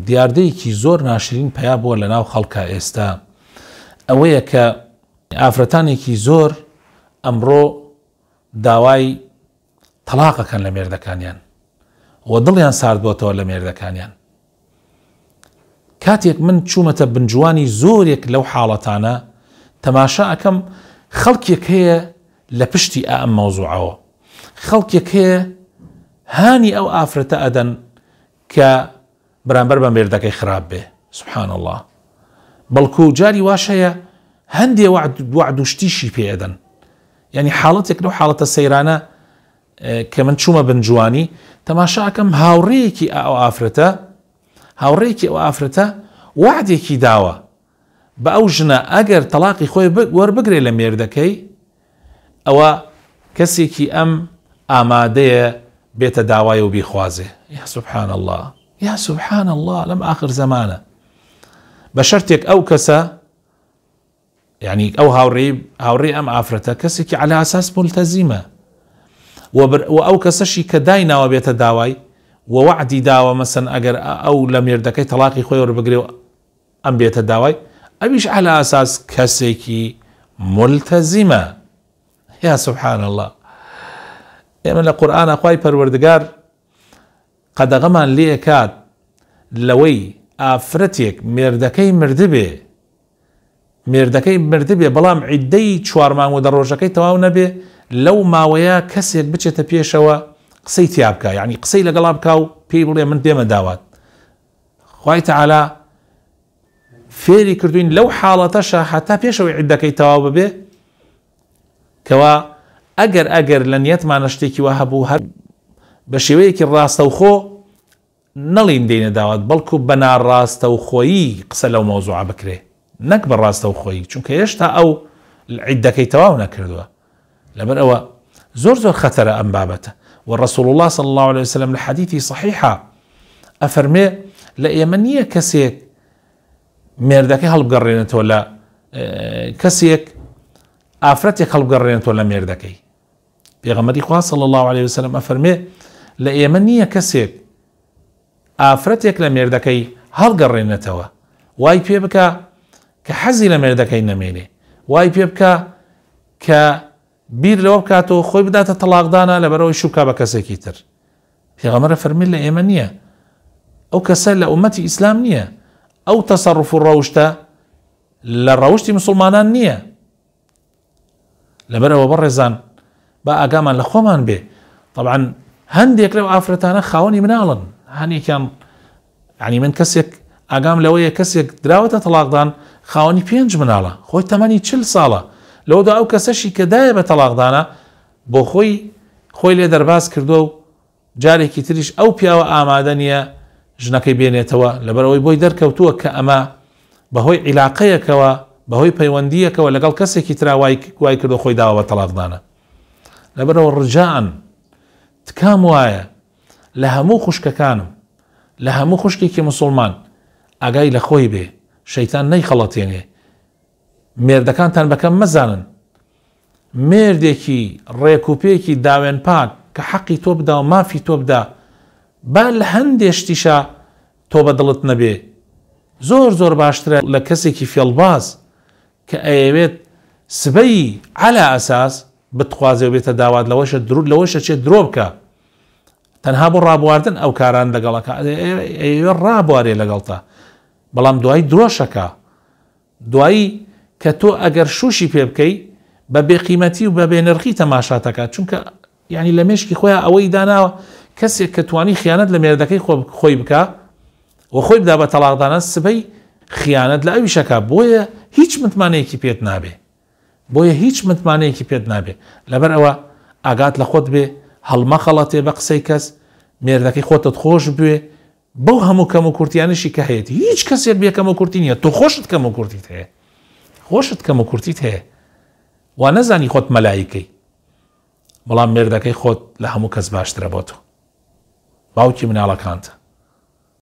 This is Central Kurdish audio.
دیاردەیەکی زۆر ناشرین پیا بووە لە ناو خەڵکە ئێستا ئەوەیە کە ئافرەتانێکی زۆر ئەمڕۆ داوای تەلاقەکەن لە مێردەکانیان و دڵیان سارد بۆتەوە لە مێردەکانیان. کاتێک من چوومەتە بنجوانی زۆرێک لەو حاڵەتانە تەماشا ئەکەم خەڵکێک هەیە لە پشتی ئەم مەوزوعەوە، خەڵکێک هەیە هانی ئەو ئافرەتە ئەدەن کە بەرامبەر بە مێردەکەی خراپ بێ. سبحان الله. بەڵکو جاری واش هەیە هەندێ وعد و شتیشی پێ ئەدەن. یعنی حاڵەتێک لەو حاڵەتە سەیرانە کە من چوومە بنجوانی تەماشا ئەکەم هاوڕێیەکی ئەو ئافرەتە وعدێکی داوە بە ئەو ژنە ئەگەر تەلاقی خۆی وەربگرێ لە مێردەکەی ئەوە کەسێکی ئەم ئامادەیە بێتە داوای و بیخوازێ. یا سبحان الله، یا سبحان الله. لەم آخر زمانە بە شەرتێک ئەو کەسە، یعنی ئەو هاوڕێ ئەم ئافرەتە کەسێکی على ئاساس ملتەزیمە و ئەو کەسەشی کە دایناوە بێتە داوای و وعدی داوە مەسەن ئەگەر ئەو لە مێردەکەی تەلاقی خۆی وەربگرێ و ئەم بێتە داوای ئەویش على ئاساس کەسێکی ملتەزیمە. یا سبحان الله. ئێمە لە قورئانە خوای پەروەردگار قەدەغەمان لێ کات لەوەی ئافرەتێک مێردەکەی مردبێ بەڵام عیددەی 4 مانگ و 10 ڕۆژەکەی تەواو نەبێ لەو ماوەیە کەسێک بچێتە پێشەوە قسەی تیا بکە، یعنی قسەی لەگەڵا بکە و پێی بڵێ من دێمە داوات. خوای تەعالا فێری کردوین لەو حاڵەتەشە هەتا پێشەوەی عیددەکەی تەواو ببێ کەوا ئەگەر لە نیەتمانە شتێکی وا هەبوو هەر بە شێوەیەکی ڕاستەوخۆ نەڵین دێنە داوات، بەڵکو بە ناڕاستەوخۆیی قسە لەو مەوزوعە بکرێ، نەک بە ڕاستەوخۆیی، چونکە هێشتا ئەو عیددەکەی تەواو نەکردووە. لەبەر ئەوە زۆر خەتەرە ئەم بابەتە. والرسول الله صلى الله عليه وسلم لحديثي صحيحة أفرمي لأيمنية كسيك ميردك هلبقرينت ولا كسيك آفرتك هلبقرينت ولا ميردكي. بيغمري خواه صلى الله عليه وسلم أفرمي لأيمنية كسيك آفرتك لميردكي هلبقرينتوا واي بيبكا كحزي لميردكي نميني واي بيبكا بیر لەوە بکاتەوە خۆی بداتە تەلاقدانە لەبەرەوەی شوکا بە کەسێکی تر. پێغەمبەر فەرمی لە ئێمە نییە، ئەو کەسە لە ئومەتی ئیسلام نییە، ئەو تەسەڕف و ڕەوشتە لە ڕەوشتی مسلمانان نییە. لەبەرەوە بەڕێزان با ئاگامان لە خۆمان بێ. طبعا هەندێک لەو ئافرەتانە خاوەنی مناڵن، هەنێکیان ینی من کەسێک ئاگام لەوەیە کەسێک دراوەتە تەلاقدان خاوەنی 5 مناڵە، خۆی تەمەنی 40 ساڵە. لەوەدا ئەو کەسەشی کە دایە بە تەلاقدانە بۆ خۆی لێ دەرباز کردووە و جارێکی تریش ئەو پیاوە ئامادە نییە ژنەکەی بێنێتەوە لەبەرەوەی بۆی دەرکەوتووە کە ئەمە بەهۆی عیلاقەیەکەوە بەهۆی پەیوەندیەکەوە لەگەڵ کەسێکی ترا وای کردو خۆی داوە بە تەلاقدانە. لەبەرەوە ڕجاءن تکام وایە لە هەموو خوشکەکانم، لە هەموو خوشکێکی مسلمان ئاگای لە خۆی بێ، شەیتان نەیخەڵەتێنێ. مێردەکانتان بەکەم مەزانن مێردێکی ڕێکوپێکی داوێن پاک کە حەقی تۆ بدا و مافی تۆ بدا با لە هەندێشتیشە تۆ بە دڵت نەبێ زۆر باشترە لە کەسێکی فێڵباز کە ئەیەوێت سبەی على ئەساس بتخوازێ و بێتە داوات لەوەشە چێت درۆ بکە تەنها بۆ ڕابواردن ئەو کاران لەگەڵەکە ئەوێ ڕابوارێ لەگەڵتە، بەڵام دوایی درۆشەکە دوایی کە تۆ ئەگەر شوشی پێ بکەی بە بێقیمەتی و بە بێنرخی تەماشاتەکە، چونکە یعنی لە مێشکی خۆیان ئەوەی داناوە کەسێک کە توانی خیانەت لە مێردەکەی خۆی بکە و خۆی بدا بە تەلاقدانە سبەی خیانەت لە ئەویشەکە، بۆیە هیچ متمانەیەکی پێت نابێ. لەبەر ئەوە ئاگات لە خۆت بێ، هەڵمەخەڵەتێ بە قسەی کەس، مێردەکەی خۆتت خۆش بێ بەو هەموو کەم و کورتیانشی کە هەیەی. هیچ کەسێک بێ کەم و کورتی نییە، تۆ خۆشت کەم و کورتیت هەیە، وا نەزانی خۆت مەلایکەی، بەڵام مێردەکەی خۆت لە هەموو کەس باشترە بۆ تۆ، باوکی مناڵەکانتە.